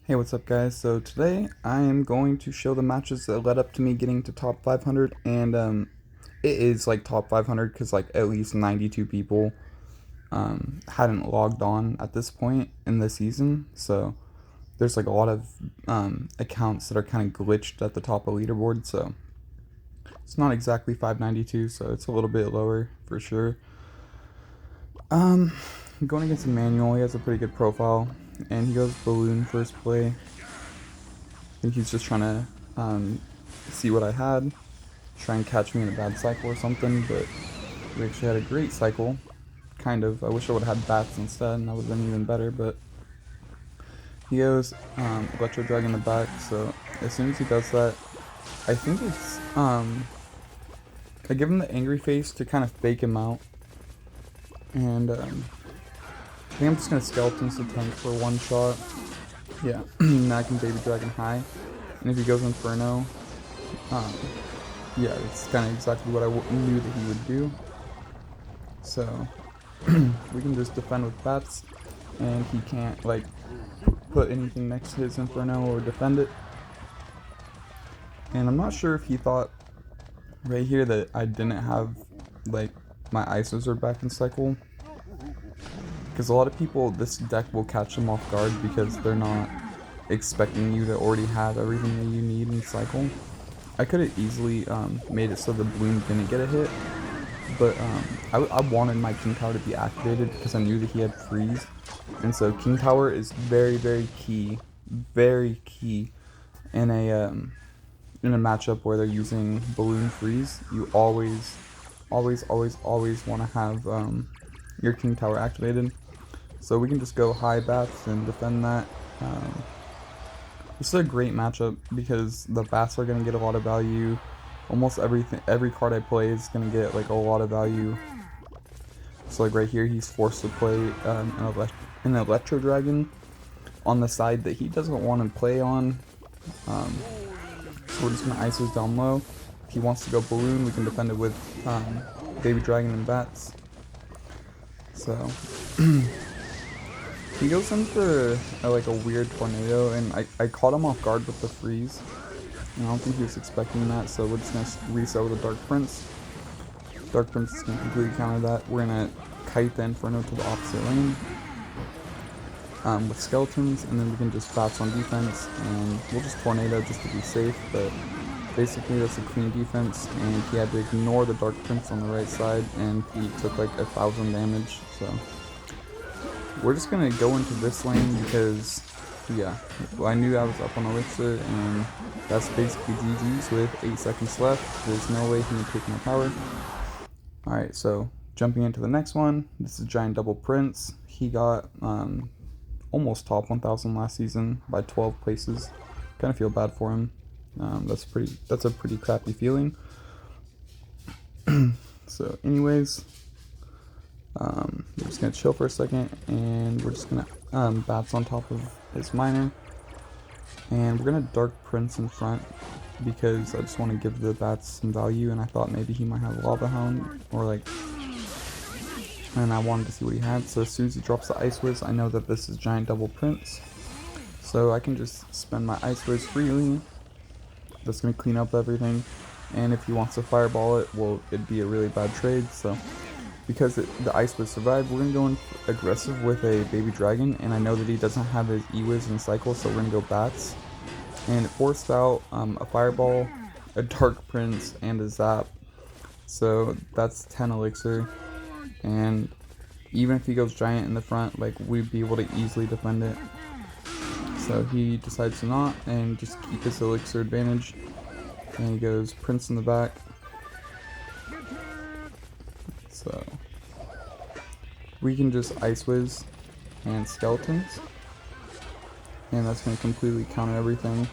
Hey, what's up guys? So today I am going to show the matches that led up to me getting to top 500, and it is like top 500 because like at least 92 people hadn't logged on at this point in the season, so there's like a lot of accounts that are kind of glitched at the top of leaderboard, so it's not exactly 592, so it's a little bit lower for sure. Going against Emmanuel, he has a pretty good profile, and he goes balloon first play. I think he's just trying to see what I had, try and catch me in a bad cycle or something, but we actually had a great cycle, kind of. I wish I would have had bats instead, and that would have been even better, but he goes Electro Drag in the back, so as soon as he does that, I think it's, I give him the angry face to kind of fake him out, and I think I'm just going to Skeletons to tank for one shot. Yeah, now I can Baby Dragon high, and if he goes Inferno, yeah, it's kind of exactly what I knew that he would do. So we can just defend with bats, and he can't like put anything next to his Inferno or defend it. And I'm not sure if he thought right here that I didn't have like my ISOs are back in cycle, because a lot of people, this deck will catch them off guard because they're not expecting you to already have everything that you need in cycle. I could have easily made it so the bloom didn't get a hit, but I wanted my King Tower to be activated because I knew that he had freeze, and so King Tower is very key in a matchup where they're using balloon freeze. You always want to have your King Tower activated, so we can just go high bats and defend that. This is a great matchup because the bats are going to get a lot of value. Almost every card I play is going to get like a lot of value. So like right here, he's forced to play an Electro Dragon on the side that he doesn't want to play on. So we're just going to ISOs down low. If he wants to go Balloon, we can defend it with Baby Dragon and bats. So he goes in for like a weird tornado, and I caught him off guard with the freeze. And I don't think he was expecting that, so we're just going to reset with a Dark Prince. Dark Prince is going to completely counter that. We're going to kite the Inferno to the opposite lane with Skeletons, and then we can just bats on defense, and we'll just Tornado just to be safe, but basically that's a clean defense, and he had to ignore the Dark Prince on the right side, and he took like 1,000 damage, so we're just going to go into this lane because, yeah, I knew I was up on Elixir, and that's basically GG's with 8 seconds left. There's no way he can take my power. Alright, so jumping into the next one, this is Giant Double Prince. He got almost top 1,000 last season by 12 places. Kind of feel bad for him. That's a pretty crappy feeling. So anyways, we're just going to chill for a second, and we're just going to bats on top of his miner, and we're going to Dark Prince in front because I just want to give the bats some value, and I thought maybe he might have Lava Hound, or like, and I wanted to see what he had. So as soon as he drops the Ice Wiz, I know that this is Giant Double Prince, so I can just spend my Ice Wiz freely. That's going to clean up everything, and if he wants to fireball it, well, it'd be a really bad trade. So because the Ice Wiz survived, we're going to go in aggressive with a Baby Dragon, and I know that he doesn't have his E-Wiz in cycle, so we're going to go bats. And it forced out a Fireball, a Dark Prince, and a Zap. So that's 10 Elixir, and even if he goes Giant in the front, like, we'd be able to easily defend it. So he decides to not, and just keep his Elixir advantage, and he goes Prince in the back. So we can just Ice Wiz and Skeletons, and that's going to completely counter everything,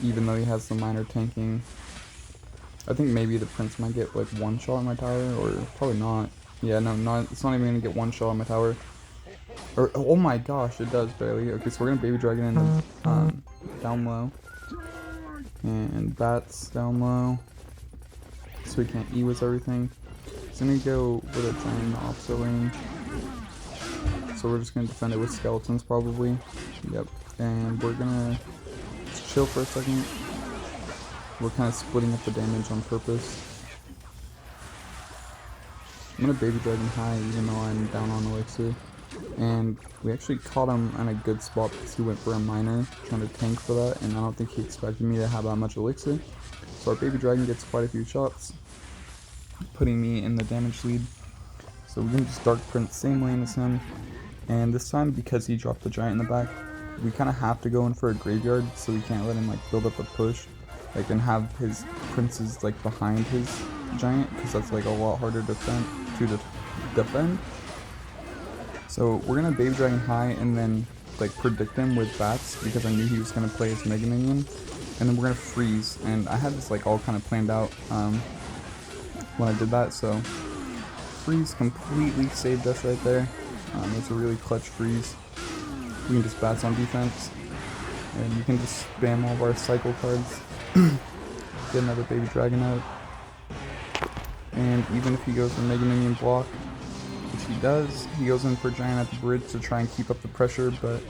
even though he has the miner tanking. I think maybe the Prince might get like one shot on my tower, or probably not. Yeah, no, it's not even going to get one shot on my tower. Or, oh my gosh, it does barely. Okay, so we're going to Baby Dragon in down low, and bats down low, so we can't E-Wiz everything. So I'm going to go with a Giant in the opposite lane. So we're just going to defend it with Skeletons probably. Yep. and we're gonna chill for a second. We're kind of splitting up the damage on purpose. I'm gonna baby dragon high even though I'm down on elixir. And we actually caught him in a good spot because he went for a miner, trying to tank for that, and I don't think he expected me to have that much elixir. So our baby dragon gets quite a few shots, putting me in the damage lead. So we're gonna just Dark Prince same lane as him, and this time because he dropped the giant in the back, we kind of have to go in for a graveyard, so we can't let him like build up a push, like and have his princes like behind his giant, because that's like a lot harder to defend. So we're gonna baby dragon high and then like predict him with bats because I knew he was gonna play his mega minion, and then we're gonna freeze. And I had this like all kind of planned out when I did that. So freeze completely saved us right there. It's a really clutch freeze. We can just bats on defense, and you can just spam all of our cycle cards. Get another baby dragon out, and even if he goes for mega minion block, which he does, he goes in for giant at the bridge to try and keep up the pressure, but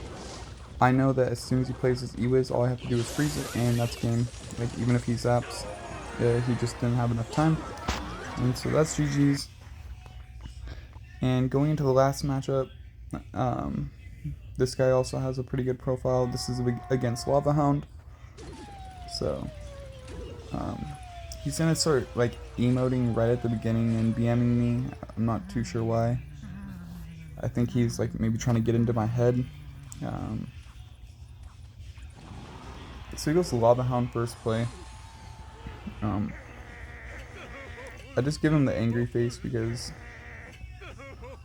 I know that as soon as he plays his E-Wiz, all I have to do is freeze it, and that's game. Like, even if he zaps, he just didn't have enough time. And so that's GG's. And going into the last matchup, this guy also has a pretty good profile. This is against Lava Hound. So, he's gonna start like emoting right at the beginning and BMing me. I'm not too sure why. I think he's like maybe trying to get into my head. So he goes to Lava Hound first play. I just give him the angry face because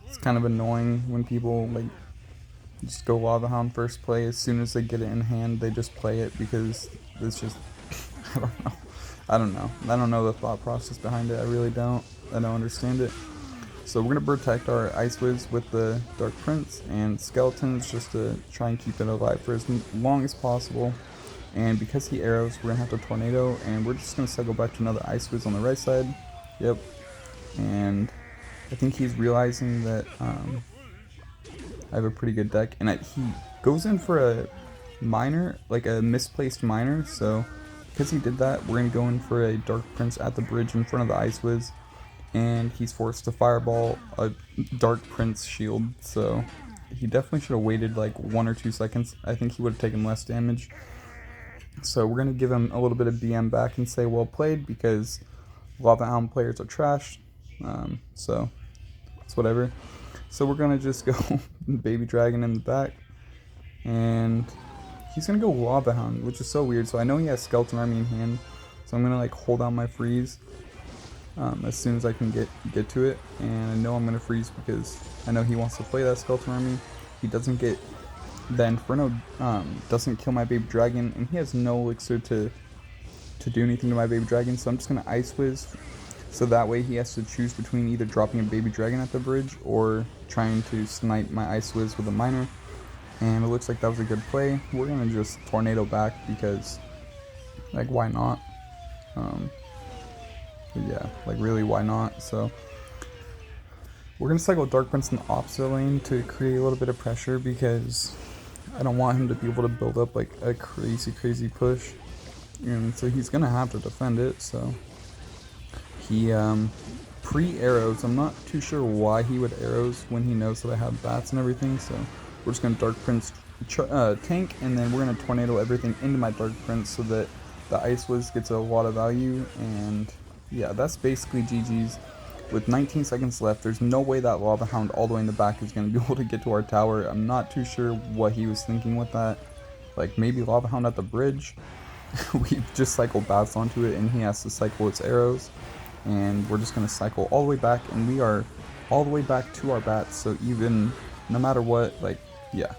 it's kind of annoying when people like just go Lava Hound first play. As soon as they get it in hand, they just play it because it's just I don't know the thought process behind it. I really don't. I don't understand it. So we're gonna protect our Ice Wiz with the Dark Prince and Skeletons just to try and keep it alive for as long as possible. And because he arrows, we're gonna have to Tornado, and we're just gonna cycle back to another Ice Wiz on the right side. Yep. And I think he's realizing that I have a pretty good deck, and he goes in for a miner, like a misplaced miner. So because he did that, we're gonna go in for a Dark Prince at the bridge in front of the Ice Wiz, and he's forced to fireball a Dark Prince shield. So he definitely should have waited like 1 or 2 seconds. I think he would have taken less damage. So we're gonna give him a little bit of BM back and say well played, because Lava Hound players are trash. So it's whatever. So we're gonna just go baby dragon in the back, and he's gonna go Lava Hound, which is so weird. So I know he has Skeleton Army in hand, so I'm gonna like hold out my freeze as soon as I can get to it, and I know I'm gonna freeze because I know he wants to play that Skeleton Army. He doesn't get the Inferno, doesn't kill my baby dragon, and he has no elixir to do anything to my baby dragon. So I'm just gonna Ice Wiz. So that way he has to choose between either dropping a baby dragon at the bridge or trying to snipe my Ice Wiz with a miner. And it looks like that was a good play. We're gonna just Tornado back because, like, why not? Yeah, like really, why not? So we're gonna cycle Dark Prince in the opposite lane to create a little bit of pressure because I don't want him to be able to build up like a crazy push. And so he's gonna have to defend it. So he pre-arrows. I'm not too sure why he would arrows when he knows that I have bats and everything. So we're just gonna Dark Prince tank, and then we're gonna Tornado everything into my Dark Prince so that the Ice Wiz gets a lot of value. And yeah, that's basically GG's. With 19 seconds left, there's no way that Lava Hound all the way in the back is going to be able to get to our tower. I'm not too sure what he was thinking with that. Like, maybe Lava Hound at the bridge. We just cycled bats onto it, and he has to cycle its arrows. And we're just going to cycle all the way back, and we are all the way back to our bats. So even, no matter what, like, yeah.